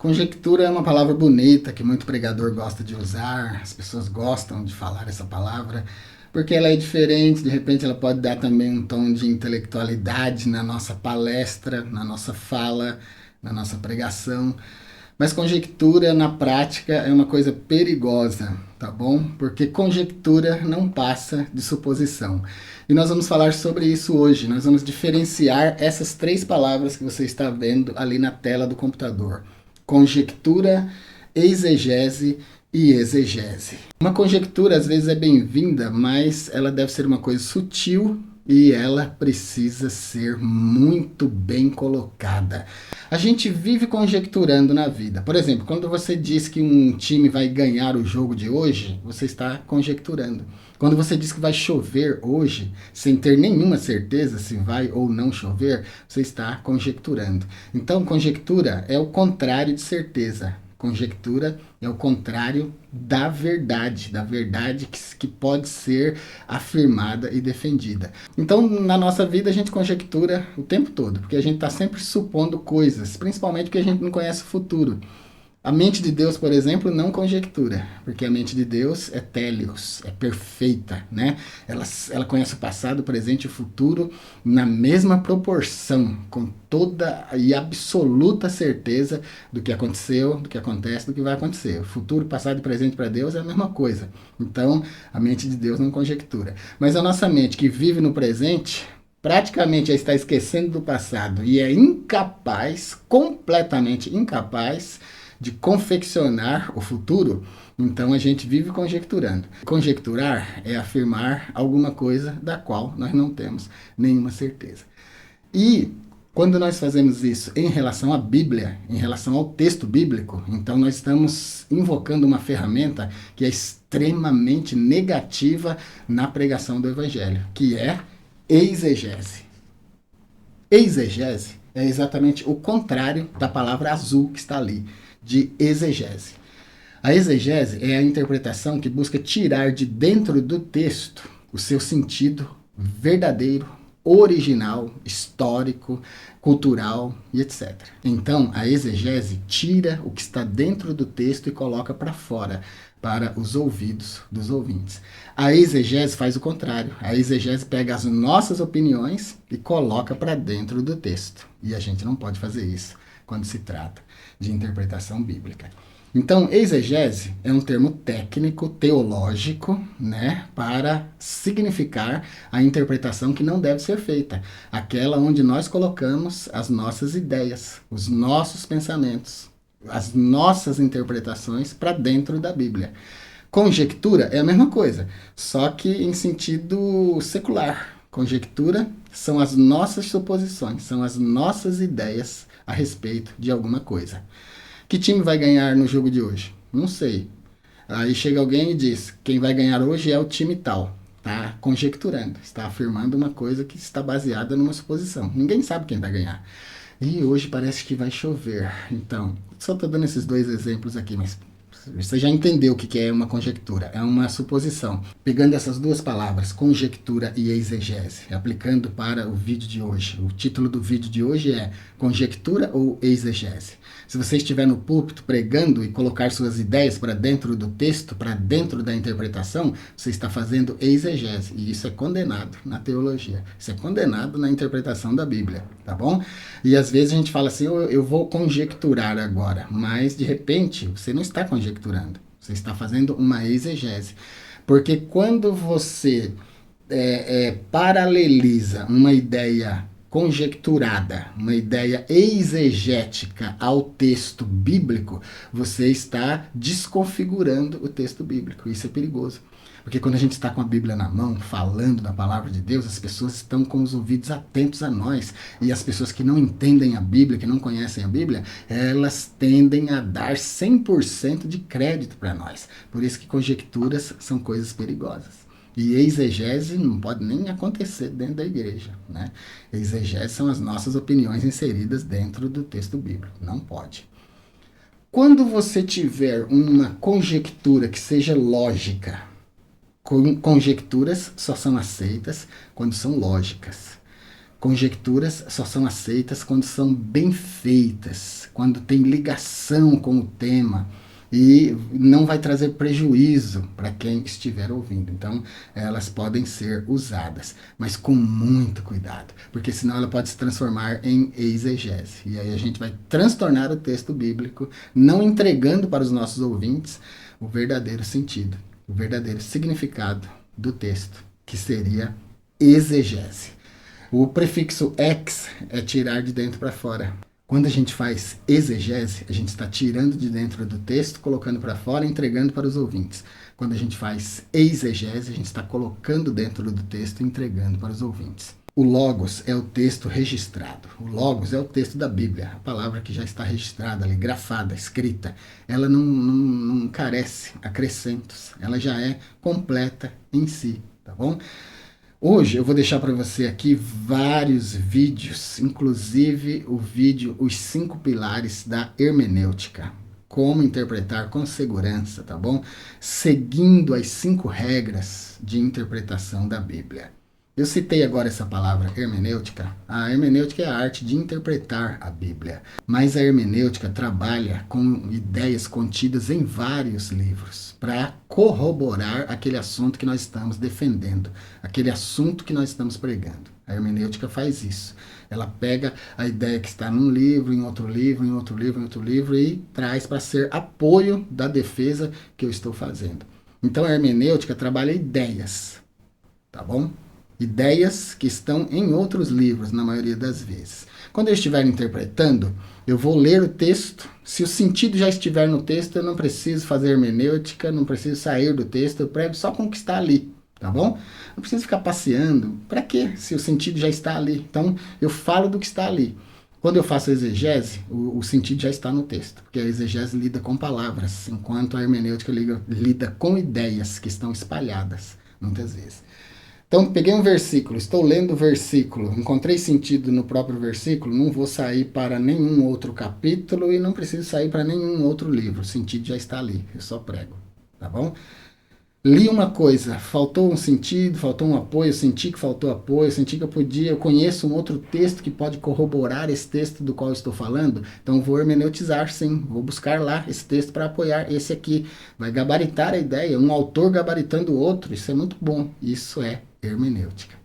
Conjectura é uma palavra bonita que muito pregador gosta de usar, as pessoas gostam de falar essa palavra, porque ela é diferente, de repente ela pode dar também um tom de intelectualidade na nossa palestra, na nossa fala, na nossa pregação. Mas conjectura na prática é uma coisa perigosa, tá bom? Porque conjectura não passa de suposição. E nós vamos falar sobre isso hoje. Nós vamos diferenciar essas três palavras que você está vendo ali na tela do computador: conjectura, exegese e exegese. Uma conjectura às vezes é bem-vinda, mas ela deve ser uma coisa sutil e ela precisa ser muito bem colocada. A gente vive conjecturando na vida. Por exemplo, quando você diz que um time vai ganhar o jogo de hoje, você está conjecturando. Quando você diz que vai chover hoje, sem ter nenhuma certeza se vai ou não chover, você está conjecturando. Então, conjectura é o contrário de certeza. Conjectura é o contrário da verdade que pode ser afirmada e defendida. Então, na nossa vida, a gente conjectura o tempo todo, porque a gente está sempre supondo coisas, principalmente porque a gente não conhece o futuro. A mente de Deus, por exemplo, não conjectura, porque a mente de Deus é télios, é perfeita, né? Ela conhece o passado, o presente e o futuro na mesma proporção, com toda e absoluta certeza do que aconteceu, do que acontece, do que vai acontecer. O futuro, passado e presente para Deus é a mesma coisa. Então, a mente de Deus não conjectura. Mas a nossa mente que vive no presente praticamente já está esquecendo do passado e é incapaz, completamente incapaz, de confeccionar o futuro, então a gente vive conjecturando. Conjecturar é afirmar alguma coisa da qual nós não temos nenhuma certeza. E quando nós fazemos isso em relação à Bíblia, em relação ao texto bíblico, então nós estamos invocando uma ferramenta que é extremamente negativa na pregação do Evangelho, que é exegese. Exegese é exatamente o contrário da palavra azul que está ali, de exegese. A exegese é a interpretação que busca tirar de dentro do texto o seu sentido verdadeiro, original, histórico, cultural e etc. Então, a exegese tira o que está dentro do texto e coloca para fora, para os ouvidos dos ouvintes. A exegese faz o contrário. A exegese pega as nossas opiniões e coloca para dentro do texto. E a gente não pode fazer isso quando se trata de interpretação bíblica. Então, exegese é um termo técnico, teológico, né, para significar a interpretação que não deve ser feita, aquela onde nós colocamos as nossas ideias, os nossos pensamentos, as nossas interpretações para dentro da Bíblia. Conjectura é a mesma coisa, só que em sentido secular. Conjectura são as nossas suposições, são as nossas ideias a respeito de alguma coisa. Que time vai ganhar no jogo de hoje? Não sei. Aí chega alguém e diz, quem vai ganhar hoje é o time tal. Está conjecturando, está afirmando uma coisa que está baseada numa suposição. Ninguém sabe quem vai ganhar. E hoje parece que vai chover. Então, só estou dando esses dois exemplos aqui, mas você já entendeu o que é uma conjectura, é uma suposição. Pegando essas duas palavras, conjectura e exegese, aplicando para o vídeo de hoje. O título do vídeo de hoje é Conjectura ou Exegese? Se você estiver no púlpito pregando e colocar suas ideias para dentro do texto, para dentro da interpretação, você está fazendo exegese. E isso é condenado na teologia. Isso é condenado na interpretação da Bíblia, tá bom? E às vezes a gente fala assim, eu vou conjecturar agora, mas de repente você não está conjecturando, você está fazendo uma exegese. Porque quando você paraleliza uma ideia conjecturada, uma ideia exegética ao texto bíblico, você está desconfigurando o texto bíblico. Isso é perigoso. Porque quando a gente está com a Bíblia na mão, falando da palavra de Deus, as pessoas estão com os ouvidos atentos a nós. E as pessoas que não entendem a Bíblia, que não conhecem a Bíblia, elas tendem a dar 100% de crédito para nós. Por isso que conjecturas são coisas perigosas. E exegese não pode nem acontecer dentro da igreja, né? Exegese são as nossas opiniões inseridas dentro do texto bíblico. Não pode. Quando você tiver uma conjectura que seja lógica, conjecturas só são aceitas quando são lógicas. Conjecturas só são aceitas quando são bem feitas, quando tem ligação com o tema e não vai trazer prejuízo para quem estiver ouvindo. Então, elas podem ser usadas, mas com muito cuidado, porque senão ela pode se transformar em exegese. E aí a gente vai transtornar o texto bíblico, não entregando para os nossos ouvintes o verdadeiro sentido, o verdadeiro significado do texto, que seria exegese. O prefixo ex é tirar de dentro para fora. Quando a gente faz exegese, a gente está tirando de dentro do texto, colocando para fora e entregando para os ouvintes. Quando a gente faz exegese, a gente está colocando dentro do texto e entregando para os ouvintes. O logos é o texto registrado. O logos é o texto da Bíblia, a palavra que já está registrada ali, grafada, escrita. Ela não carece acrescentos, ela já é completa em si, tá bom? Hoje eu vou deixar para você aqui vários vídeos, inclusive o vídeo Os 5 Pilares da Hermenêutica. Como interpretar com segurança, tá bom? Seguindo as 5 regras de interpretação da Bíblia. Eu citei agora essa palavra hermenêutica. A hermenêutica é a arte de interpretar a Bíblia, mas a hermenêutica trabalha com ideias contidas em vários livros para corroborar aquele assunto que nós estamos defendendo, aquele assunto que nós estamos pregando. A hermenêutica faz isso. Ela pega a ideia que está num livro, em outro livro, em outro livro, em outro livro e traz para ser apoio da defesa que eu estou fazendo. Então a hermenêutica trabalha ideias, tá bom? Ideias que estão em outros livros, na maioria das vezes. Quando eu estiver interpretando, eu vou ler o texto. Se o sentido já estiver no texto, eu não preciso fazer hermenêutica, não preciso sair do texto, eu prego só com o que está ali, tá bom? Não preciso ficar passeando. Para quê? Se o sentido já está ali. Então, eu falo do que está ali. Quando eu faço exegese, o sentido já está no texto, porque a exegese lida com palavras, enquanto a hermenêutica lida com ideias que estão espalhadas, muitas vezes. Então, peguei um versículo, estou lendo o versículo, encontrei sentido no próprio versículo, não vou sair para nenhum outro capítulo e não preciso sair para nenhum outro livro, o sentido já está ali, eu só prego, tá bom? Li uma coisa, faltou um sentido, faltou um apoio, senti que faltou apoio, senti que eu conheço um outro texto que pode corroborar esse texto do qual eu estou falando, então vou hermeneutizar sim, vou buscar lá esse texto para apoiar esse aqui, vai gabaritar a ideia, um autor gabaritando o outro, isso é muito bom, isso é hermenêutica.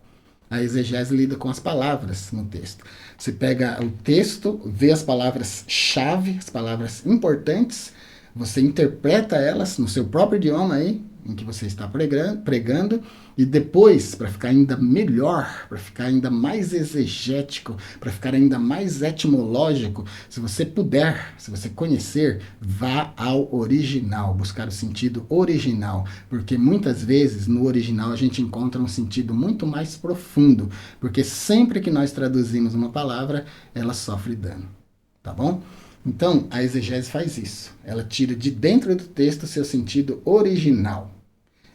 A exegese lida com as palavras no texto. Você pega o texto, vê as palavras-chave, as palavras importantes, você interpreta elas no seu próprio idioma aí, em que você está pregando, e depois, para ficar ainda melhor, para ficar ainda mais exegético, para ficar ainda mais etimológico, se você puder, se você conhecer, vá ao original, buscar o sentido original, porque muitas vezes no original a gente encontra um sentido muito mais profundo, porque sempre que nós traduzimos uma palavra, ela sofre dano, tá bom? Então, a exegese faz isso. Ela tira de dentro do texto seu sentido original,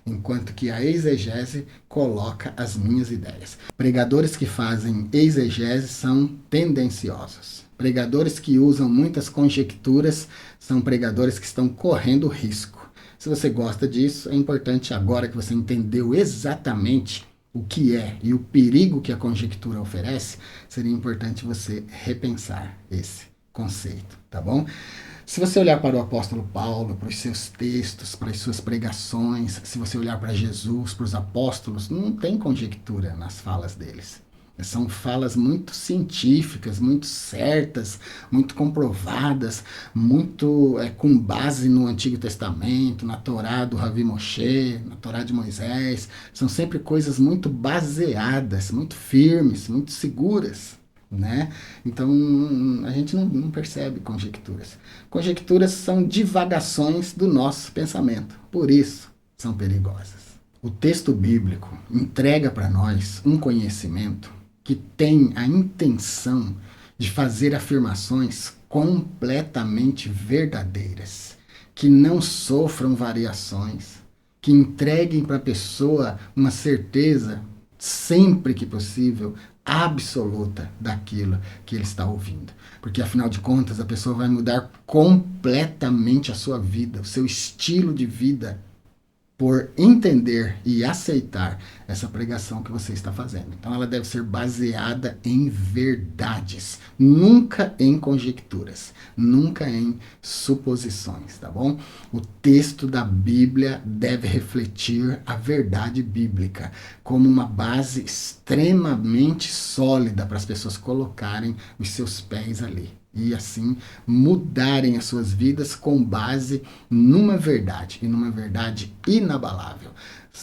enquanto que a exegese coloca as minhas ideias. Pregadores que fazem exegese são tendenciosos. Pregadores que usam muitas conjecturas são pregadores que estão correndo risco. Se você gosta disso, é importante agora que você entendeu exatamente o que é e o perigo que a conjectura oferece, seria importante você repensar esse conceito, tá bom? Se você olhar para o apóstolo Paulo, para os seus textos, para as suas pregações, se você olhar para Jesus, para os apóstolos, não tem conjectura nas falas deles. São falas muito científicas, muito certas, muito comprovadas, muito com base no Antigo Testamento, na Torá do Ravi Moshe, na Torá de Moisés. São sempre coisas muito baseadas, muito firmes, muito seguras, né? Então a gente não percebe conjecturas. Conjecturas são divagações do nosso pensamento, por isso são perigosas. O texto bíblico entrega para nós um conhecimento que tem a intenção de fazer afirmações completamente verdadeiras, que não sofram variações, que entreguem para a pessoa uma certeza, sempre que possível, absoluta daquilo que ele está ouvindo. Porque, afinal de contas, a pessoa vai mudar completamente a sua vida, o seu estilo de vida, por entender e aceitar essa pregação que você está fazendo. Então ela deve ser baseada em verdades, nunca em conjecturas, nunca em suposições, tá bom? O texto da Bíblia deve refletir a verdade bíblica como uma base extremamente sólida para as pessoas colocarem os seus pés ali e assim mudarem as suas vidas com base numa verdade, e numa verdade inabalável.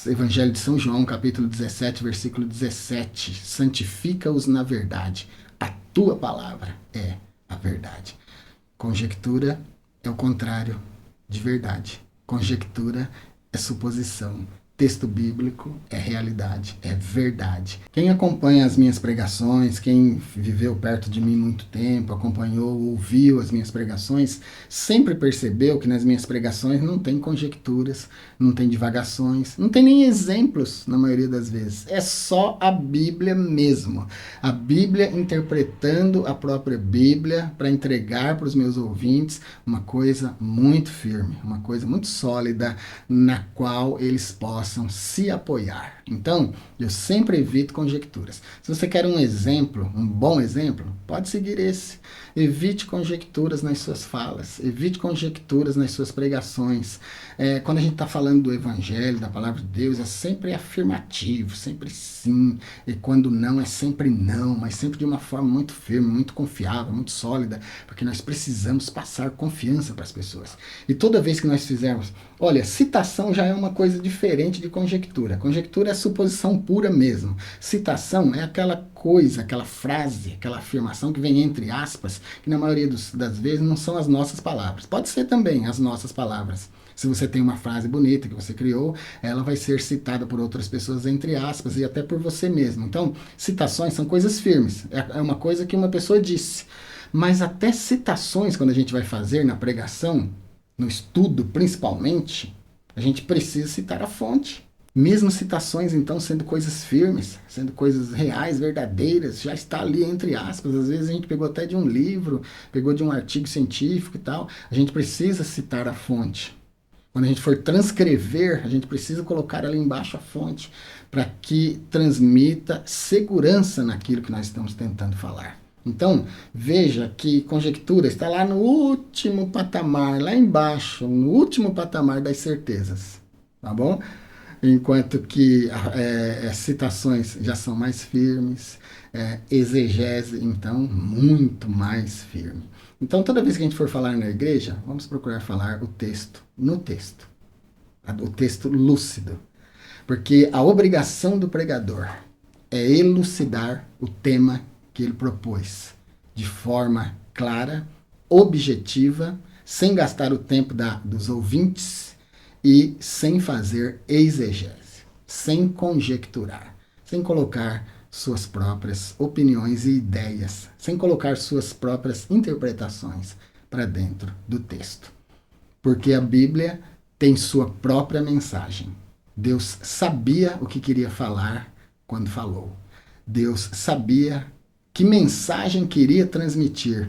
Evangelho de São João, capítulo 17, versículo 17. Santifica-os na verdade. A tua palavra é a verdade. Conjectura é o contrário de verdade. Conjectura é suposição. Texto bíblico é realidade, é verdade. Quem acompanha as minhas pregações, quem viveu perto de mim muito tempo, acompanhou, ouviu as minhas pregações, sempre percebeu que nas minhas pregações não tem conjecturas, não tem divagações, não tem nem exemplos na maioria das vezes. É só a Bíblia mesmo. A Bíblia interpretando a própria Bíblia para entregar para os meus ouvintes uma coisa muito firme, uma coisa muito sólida, na qual eles possam se apoiar. Então, eu sempre evito conjecturas. Se você quer um exemplo, um bom exemplo, pode seguir esse. Evite conjecturas nas suas falas, evite conjecturas nas suas pregações. Quando a gente está falando do Evangelho, da Palavra de Deus, é sempre afirmativo, sempre sim, e quando não, é sempre não, mas sempre de uma forma muito firme, muito confiável, muito sólida, porque nós precisamos passar confiança para as pessoas. E toda vez que nós fizermos, olha, citação já é uma coisa diferente de conjectura. Conjectura é suposição pura mesmo. Citação é aquela coisa, aquela frase, aquela afirmação que vem entre aspas, que na maioria das vezes não são as nossas palavras. Pode ser também as nossas palavras. Se você tem uma frase bonita que você criou, ela vai ser citada por outras pessoas entre aspas e até por você mesmo. Então, citações são coisas firmes. É uma coisa que uma pessoa disse. Mas até citações, quando a gente vai fazer na pregação, no estudo principalmente, a gente precisa citar a fonte. Mesmo citações, então, sendo coisas firmes, sendo coisas reais, verdadeiras, já está ali entre aspas. Às vezes a gente pegou até de um livro, pegou de um artigo científico e tal. A gente precisa citar a fonte. Quando a gente for transcrever, a gente precisa colocar ali embaixo a fonte para que transmita segurança naquilo que nós estamos tentando falar. Então, veja que conjectura está lá no último patamar, lá embaixo, no último patamar das certezas, tá bom? Enquanto que citações já são mais firmes, exegese, então, muito mais firme. Então, toda vez que a gente for falar na igreja, vamos procurar falar o texto no texto, o texto lúcido, porque a obrigação do pregador é elucidar o tema que ele propôs de forma clara, objetiva, sem gastar o tempo dos ouvintes e sem fazer exegese, sem conjecturar, sem colocar suas próprias opiniões e ideias, sem colocar suas próprias interpretações para dentro do texto. Porque a Bíblia tem sua própria mensagem. Deus sabia o que queria falar quando falou. Deus sabia que mensagem queria transmitir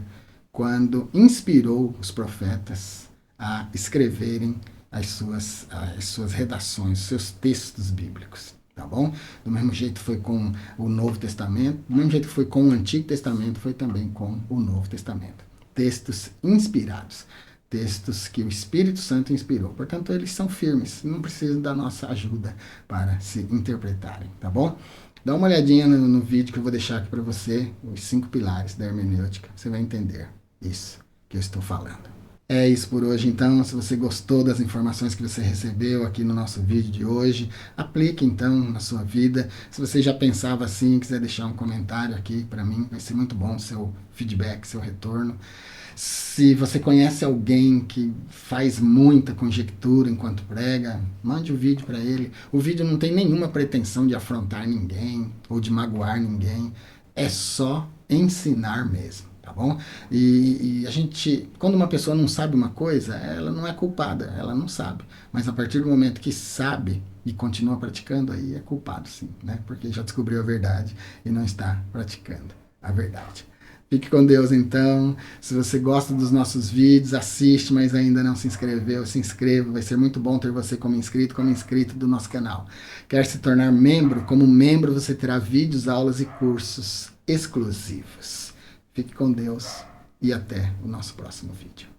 quando inspirou os profetas a escreverem as suas redações, os seus textos bíblicos, tá bom? Do mesmo jeito foi com o Novo Testamento, do mesmo jeito que foi com o Antigo Testamento, foi também com o Novo Testamento. Textos inspirados, textos que o Espírito Santo inspirou. Portanto, eles são firmes, não precisam da nossa ajuda para se interpretarem, tá bom? Dá uma olhadinha no vídeo que eu vou deixar aqui para você, os 5 pilares da hermenêutica. Você vai entender isso que eu estou falando. É isso por hoje, então. Se você gostou das informações que você recebeu aqui no nosso vídeo de hoje, aplique então na sua vida. Se você já pensava assim, quiser deixar um comentário aqui para mim, vai ser muito bom o seu feedback, seu retorno. Se você conhece alguém que faz muita conjectura enquanto prega, mande o vídeo para ele. O vídeo não tem nenhuma pretensão de afrontar ninguém ou de magoar ninguém. É só ensinar mesmo, tá bom? E a gente, quando uma pessoa não sabe uma coisa, ela não é culpada, ela não sabe. Mas a partir do momento que sabe e continua praticando, aí é culpado sim, né? Porque já descobriu a verdade e não está praticando a verdade. Fique com Deus, então. Se você gosta dos nossos vídeos, assiste, mas ainda não se inscreveu, se inscreva. Vai ser muito bom ter você como inscrito do nosso canal. Quer se tornar membro? Como membro, você terá vídeos, aulas e cursos exclusivos. Fique com Deus e até o nosso próximo vídeo.